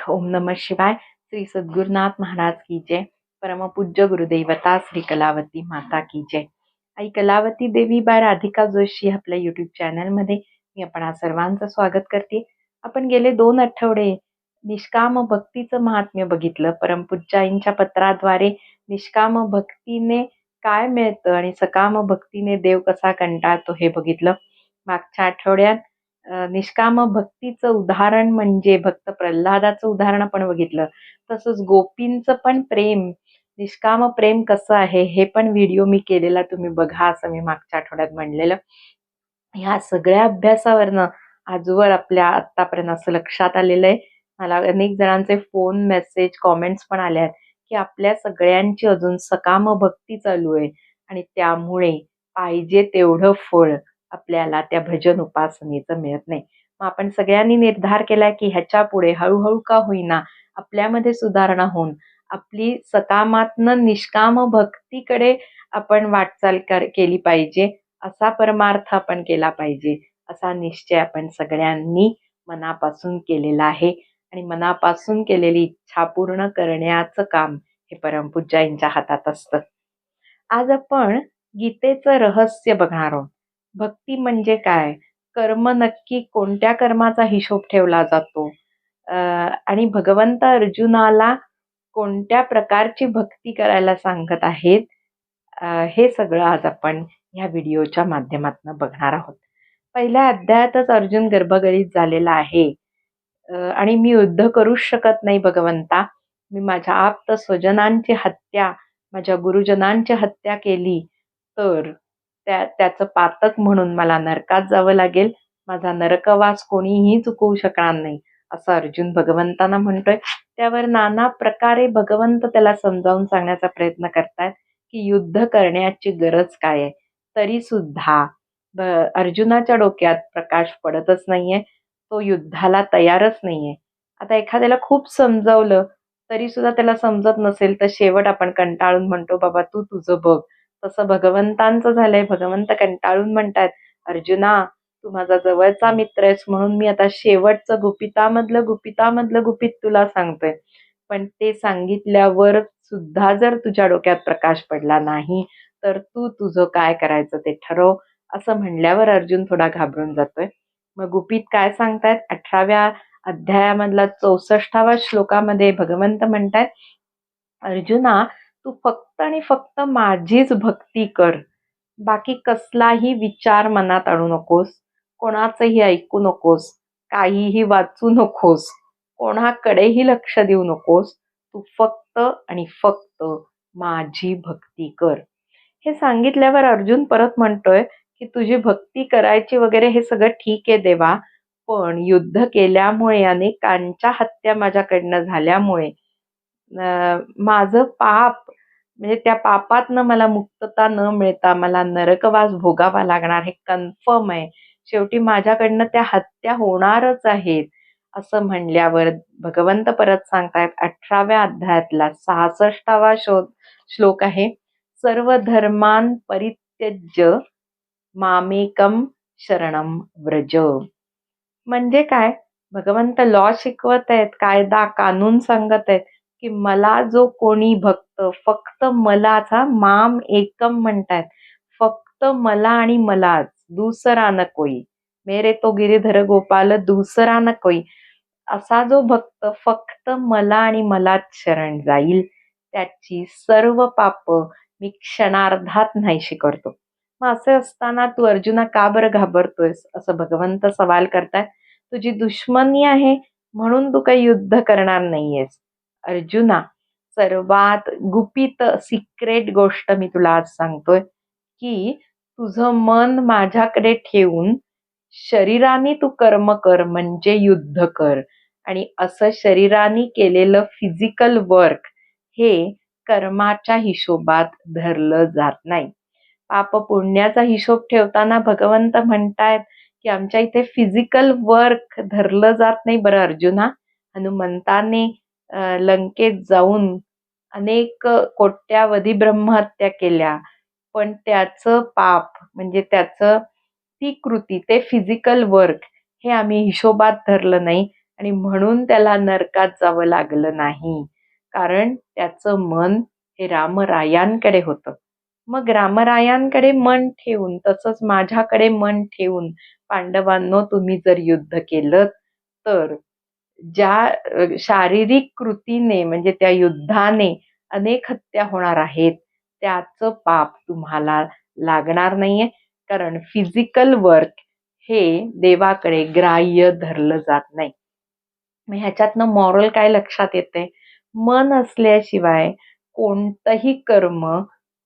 ओम नमः शिवाय. श्री सद्गुरुनाथ महाराज की जय. परमपूज्य गुरुदेवता श्री कलावती माता की जय. आई कलावती देवी बाय राधिका जोशी आपल्या युट्यूब चॅनलमध्ये मी आपणा सर्वांचं स्वागत करते. आपण गेले 2 आठवडे निष्काम भक्तीचं महात्म्य बघितलं. परमपूज्य आईंच्या पत्राद्वारे निष्काम भक्तीने काय मिळतं आणि सकाम भक्तीने देव कसा कंटाळतो हे बघितलं. मागच्या आठवड्यात निष्काम भक्तीचं उदाहरण म्हणजे भक्त प्रल्हादाचं उदाहरण आपण बघितलं. तसंच गोपींचं पण प्रेम, निष्काम प्रेम कसं आहे हे पण व्हिडिओ मी केलेला, तुम्ही बघा असं मी मागच्या आठवड्यात म्हणलेलं. ह्या सगळ्या अभ्यासावरनं आजवर आपल्या आत्तापर्यंत असं लक्षात आलेलं आहे, मला अनेक जणांचे फोन, मेसेज, कॉमेंट्स पण आले आहेत, की आपल्या सगळ्यांची अजून सकाम भक्ती चालू आहे आणि त्यामुळे पाहिजे तेवढं फळ आपल्याला त्या भजन उपासनेचं मिळत नाही. मग आपण सगळ्यांनी निर्धार केलाय, की ह्याच्या पुढे हळूहळू का होईना आपल्यामध्ये सुधारणा होऊन आपली सकामातनं निष्काम भक्तीकडे आपण वाटचाल केली पाहिजे. असा परमार्थ आपण केला पाहिजे, असा निश्चय आपण सगळ्यांनी मनापासून केलेला आहे आणि मनापासून केलेली इच्छा पूर्ण करण्याचं काम हे परमपूज्य आईंच्या हातात असतं. आज आपण गीतेचं रहस्य बघणार आहोत. भक्ती म्हणजे काय? कर्म नक्की कोणत्या कर्माचा हिशोब ठेवला जातो? आणि भगवंत अर्जुनाला कोणत्या प्रकारची भक्ती करायला सांगत आहेत? हे सगळं आज आपण ह्या व्हिडिओच्या माध्यमातून बघणार आहोत. पहिल्या अध्यायातच अर्जुन गर्भगळीत झालेला आहे आणि मी युद्ध करूच शकत नाही भगवंता. मी माझ्या आप्त स्वजनांची हत्या, माझ्या गुरुजनांची हत्या केली तर त्याचं पातक म्हणून मला नरकात जावं लागेल. माझा नरकवास कोणीही चुकवू शकणार नाही, असं अर्जुन भगवंतांना म्हणतोय. त्यावर नाना प्रकारे भगवंत त्याला समजावून सांगण्याचा प्रयत्न करतायत, की युद्ध करण्याची गरज काय आहे. तरी सुद्धा अर्जुनाच्या डोक्यात प्रकाश पडतच नाहीये. तो युद्धाला तयारच नाहीये. आता एखाद्याला खूप समजावलं तरी सुद्धा त्याला समजत नसेल तर शेवट आपण कंटाळून म्हणतो, बाबा तू तुझं बघ. तसं भगवंतांचं झालंय. भगवंत कंटाळून म्हणतात, अर्जुना तू माझा जवळचा मित्र आहेस म्हणून मी आता शेवटचं गुपितामधलं गुपित तुला सांगतोय. पण ते सांगितल्यावर सुद्धा जर तुझ्या डोक्यात प्रकाश पडला नाही तर तू तुझं काय करायचं ते ठरव, असं म्हणल्यावर अर्जुन थोडा घाबरून जातोय. मग गुपित काय सांगतायत? 18व्या अध्यायामधला 64व्या श्लोकामध्ये भगवंत म्हणतात, अर्जुना तू फक्त आणि फक्त माझीच भक्ती कर. बाकी कसलाही विचार मनात आणू नकोस, कोणाचंही ऐकू नकोस, काहीही वाचू नकोस, कोणाकडेही लक्ष देऊ नकोस. तू फक्त आणि फक्त माझी भक्ती कर. हे सांगितल्यावर अर्जुन परत म्हणतोय, की तुझी भक्ती करायची वगैरे हे सगळं ठीक आहे देवा, पण युद्ध केल्यामुळे अनेकांच्या हत्या माझ्याकडनं झाल्यामुळे माझं पाप, म्हणजे त्या पापातनं मला मुक्तता न मिळता मला नरकवास भोगावा लागणार हे कन्फर्म आहे. शेवटी माझ्याकडनं त्या हत्या होणारच आहेत, असं म्हणल्यावर भगवंत परत सांगतायत 18व्या अध्यायातला 66वा श्लोक आहे, सर्व धर्मान परित्यज्य मामेकम शरणम व्रज. म्हणजे काय? भगवंत लॉ शिकवत आहेत, कायदा कानून सांगत आहेत, की मला जो कोणी भक्त फक्त मलाचा माम एकम म्हणतायत, फक्त मला आणि मलाच, दुसरा न कोई, मेरे तो गिरीधर गोपाल दूसरा न कोई, असा जो भक्त फक्त मला आणि मलाच शरण जाईल त्याची सर्व पाप मी क्षणार्धात नाहीशी करतो. मग असं असताना तू अर्जुना का बरं घाबरतोयस, असं भगवंत सवाल करतायत. तुझी दुश्मनी आहे म्हणून तू काही युद्ध करणार नाहीयेस. अर्जुना सर्वात गुपित सिक्रेट गोष्ट मी तुला आज सांगतोय, की तुझं मन माझ्याकडे ठेवून शरीराने तू कर्म कर म्हणजे युद्ध कर. आणि असं शरीराने केलेलं फिजिकल वर्क हे कर्माच्या हिशोबात धरलं जात नाही. पाप पुण्याचा हिशोब ठेवताना भगवंत म्हणतायत, की आमच्या इथे फिजिकल वर्क धरलं जात नाही बरं अर्जुना. हनुमंताने लंकेत जाऊन अनेक कोट्यावधी ब्रह्महत्या केल्या, पण त्याचं पाप म्हणजे त्याचं ती कृती, ते फिजिकल वर्क हे आम्ही हिशोबात धरलं नाही आणि म्हणून त्याला नरकात जावं लागलं नाही, कारण त्याचं मन हे रामरायांकडे होतं. मग रामरायांकडे मन ठेवून, तसंच माझ्याकडे मन ठेवून पांडवांनो तुम्ही जर युद्ध केलं तर ज्या शारीरिक कृतीने म्हणजे त्या युद्धाने अनेक हत्या होणार आहेत, त्याचं पाप तुम्हाला लागणार नाहीये. कारण फिजिकल वर्क हे देवाकडे ग्राह्य धरलं जात नाही. मग ह्याच्यातनं मॉरल काय लक्षात येते? मन असल्याशिवाय कोणतंही कर्म,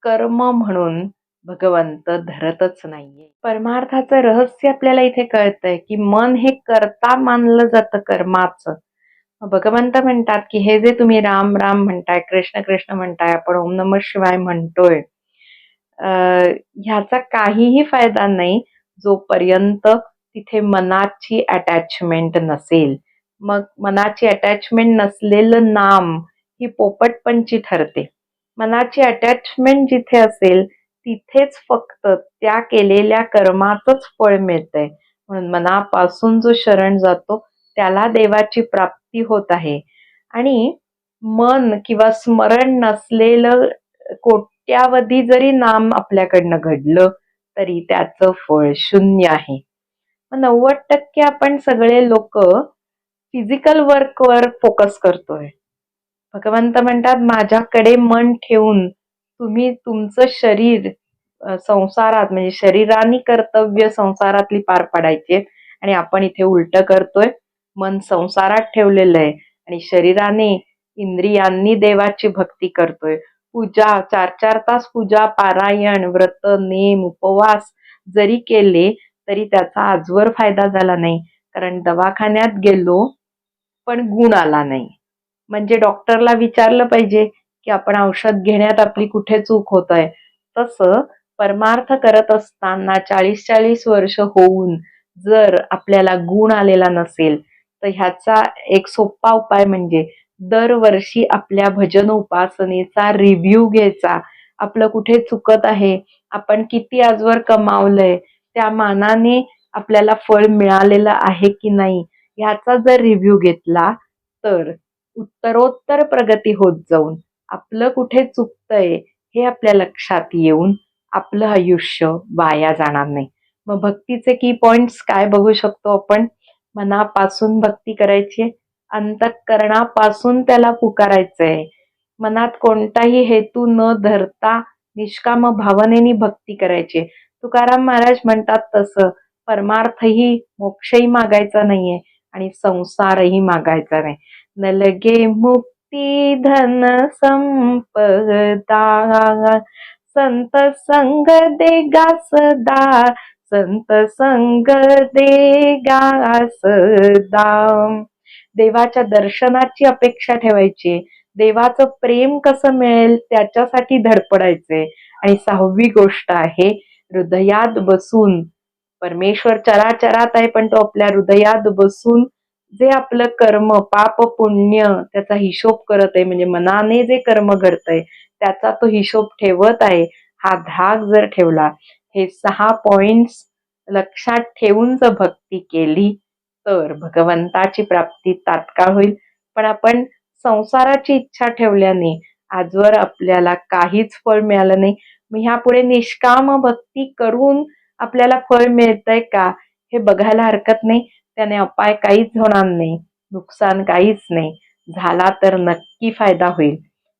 कर्म म्हणून भगवंत धरतच नाहीये. परमार्थाचं रहस्य आपल्याला इथे कळतंय, की मन हे कर्ता मानलं जातं कर्माचं. भगवंत म्हणतात, की हे जे तुम्ही राम राम म्हणताय, कृष्ण कृष्ण म्हणताय, आपण ओम नमः शिवाय म्हणतोय, ह्याचा काहीही फायदा नाही जोपर्यंत तिथे मनाची अटॅचमेंट नसेल. मग मनाची अटॅचमेंट नसलेलं नाम ही पोपटपंची ठरते. मनाची अटॅचमेंट जिथे असेल तिथेच फक्त त्या केलेल्या कर्माचंच फळ मिळतंय. म्हणून मनापासून जो शरण जातो त्याला देवाची प्राप्ती होत आहे. आणि मन किंवा स्मरण नसलेलं कोट्यावधी जरी नाम आपल्याकडनं घडलं तरी त्याचं फळ शून्य आहे. 90% आपण सगळे लोक फिजिकल वर्कवर फोकस करतोय. भगवंत म्हणतात माझ्याकडे मन ठेवून तुम्ही तुमचं शरीर संसारात म्हणजे शरीराने कर्तव्य संसारातली पार पाडायची आणि आपण इथे उलट करतोय. मन संसारात ठेवलेलं आहे आणि शरीराने इंद्रियांनी देवाची भक्ती करतोय. पूजा 4-4 तास पूजा, पारायण, व्रत, नेम, उपवास जरी केले तरी त्याचा आजवर फायदा झाला नाही. कारण दवाखान्यात गेलो पण गुण आला नाही. म्हणजे डॉक्टरला विचारलं पाहिजे की आपण औषध घेण्यात आपली कुठे चूक होत आहे. तसं परमार्थ करत असताना 40-40 वर्ष होऊन जर आपल्याला गुण आलेला नसेल तर ह्याचा एक सोपा उपाय म्हणजे दरवर्षी आपल्या भजन उपासनेचा रिव्ह्यू घ्यायचा. आपलं कुठे चुकत आहे, आपण किती आजवर कमावलंय, त्या मानाने आपल्याला फळ मिळालेलं आहे की नाही ह्याचा जर रिव्ह्यू घेतला तर उत्तरोत्तर प्रगती होत जाऊन आपलं कुठे चुकतंय हे आपल्या लक्षात येऊन आपलं आयुष्य वाया जाणार नाही. मग भक्तीचे की पॉइंट्स काय बघू शकतो आपण? मनापासून भक्ती करायची, अंतःकरणापासून त्याला पुकारायचंय, मनात कोणताही हेतू न धरता निष्काम भावनेने भक्ती करायची. तुकाराम महाराज म्हणतात तसं परमार्थही मोक्षही मागायचा नाहीये आणि संसारही मागायचा नाही. न लगे मुक्ती धन संपदा, संत संग देगा सदा, संत संग देगा सदा. देवाच्या दर्शनाची अपेक्षा ठेवायची, देवाचं प्रेम कसं मिळेल त्याच्यासाठी धडपडायचे. आणि 6वी गोष्ट आहे हृदयात बसून, परमेश्वर चराचरात आहे पण तो आपल्या हृदयात बसून जे आपलं कर्म पाप पुण्य त्याचा हिशोब करत आहे, म्हणजे मनाने जे कर्म घडतंय त्याचा तो हिशोब ठेवत आहे. हा धाक जर ठेवला, हे 6 पॉइंट्स लक्षात ठेवून जर भक्ती केली तर भगवंताची प्राप्ती तात्काळ होईल. पण आपण संसाराची इच्छा ठेवल्याने आजवर आपल्याला काहीच फळ मिळालं नाही. मग ह्यापुढे निष्काम भक्ती करून आपल्याला फळ मिळतंय का हे बघायला हरकत नाही. त्याने अपाय काहीच होणार नाही, नुकसान काहीच नाही, झाला तर नक्की फायदा होईल.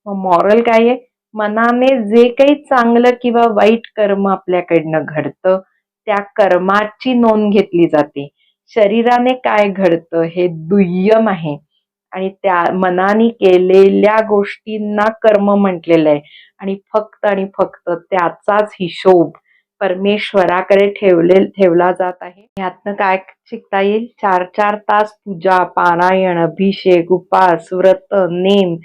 मग मॉरल काय आहे? मनाने जे काही चांगलं किंवा वाईट कर्म आपल्याकडनं घडतं त्या कर्माची नोंद घेतली जाते. शरीराने काय घडतं हे दुय्यम आहे आणि त्या मनाने केलेल्या गोष्टींना कर्म म्हटलेलं आहे आणि फक्त त्याचाच हिशोब परमेश्वराकडे ठेवला जात आहे. यातनं काय शिकता येईल? 4-4 तास पूजा, पारायण, अभिषेक, उपास, व्रत, नेम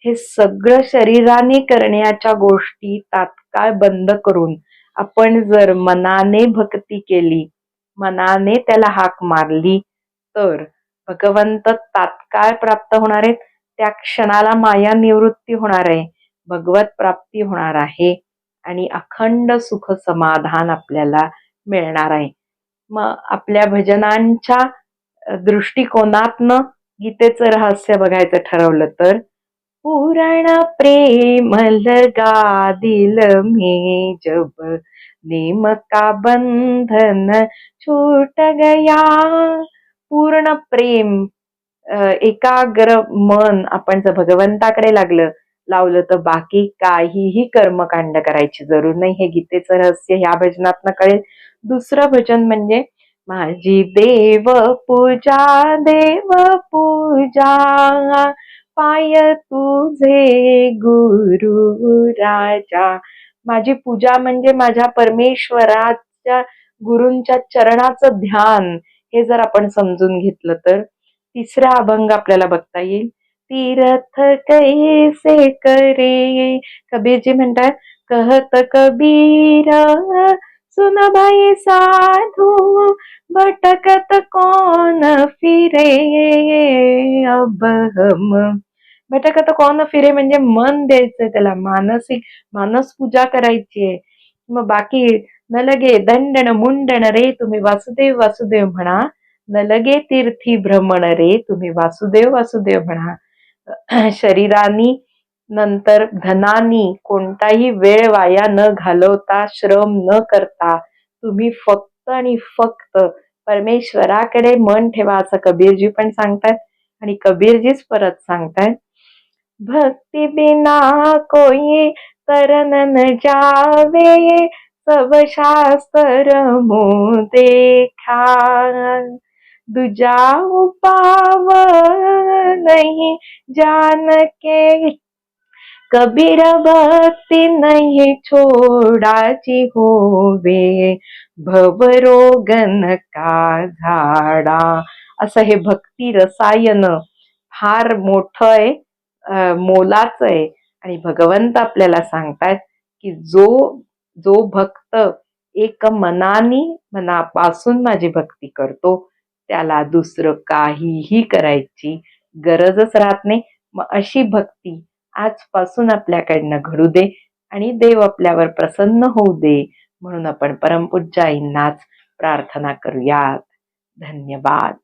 हे सगळं शरीराने करण्याच्या गोष्टी तात्काळ बंद करून आपण जर मनाने भक्ती केली, मनाने त्याला हाक मारली तर भगवंत तात्काळ प्राप्त होणार आहेत. त्या क्षणाला माया निवृत्ती होणार आहे, भगवत प्राप्ती होणार आहे आणि अखंड सुख समाधान आपल्याला मिळणार आहे. मग आपल्या भजनांच्या दृष्टिकोनातनं गीतेचं रहस्य बघायचं ठरवलं तर, पूर्ण प्रेम लगा दिल में जब नेम का बंधन छूट गया. पूर्ण प्रेम, एकाग्र मन आपण जर भगवंताकडे लावलं तर बाकी काहीही कर्मकांड करायची जरूर नाही. हे गीतेचं रहस्य ह्या भजनातनं कळेल. दुसरं भजन म्हणजे माझी देव पूजा पाय तुझे गुरु राजा. माझी पूजा म्हणजे माझ्या परमेश्वराच्या गुरूंच्या चरणाचं ध्यान. हे जर आपण समजून घेतलं तर तिसरा अभंग आपल्याला बघता येईल. तीर्थ कैसे करे, कबीरजी म्हणतात, कहत कबीर सुन भाई साधू भटकत कौन फिरे अब हम. भटकत कौन फिरे म्हणजे मन द्यायचंय त्याला, मानस पूजा करायची आहे. मग बाकी न लगे दंडन मुंडन रे तुम्ही वासुदेव वासुदेव म्हणा, न लगे तीर्थी भ्रमण रे तुम्ही वासुदेव वासुदेव म्हणा. शरीरानी नंतर धनानी कोणताही वेळ वाया न घालवता, श्रम न करता तुम्ही फक्त आणि फक्त परमेश्वराकडे मन ठेवा, असं कबीरजी पण सांगतात. आणि कबीरजीच परत सांगतात, भक्ति बिना कोई तरन न जावे, सब शास्त्र मुँह देखा, दूजा उपाव नहीं जान के, कबीर भक्ति नहीं छोडाची होवे, भवरोगन का झाडा. असं हे भक्ती रसायन फार मोठं आहे, मोलाचं आहे. आणि भगवंत आपल्याला सांगतात की जो भक्त एक मनापासून माझी भक्ती करतो त्याला दुसरं काहीही करायची गरजच राहत नाही. मग अशी भक्ती आजपासून आपल्याकडनं घडू दे आणि देव आपल्यावर प्रसन्न होऊ दे, म्हणून आपण परमपूज्य आईंनाच प्रार्थना करूयात. धन्यवाद.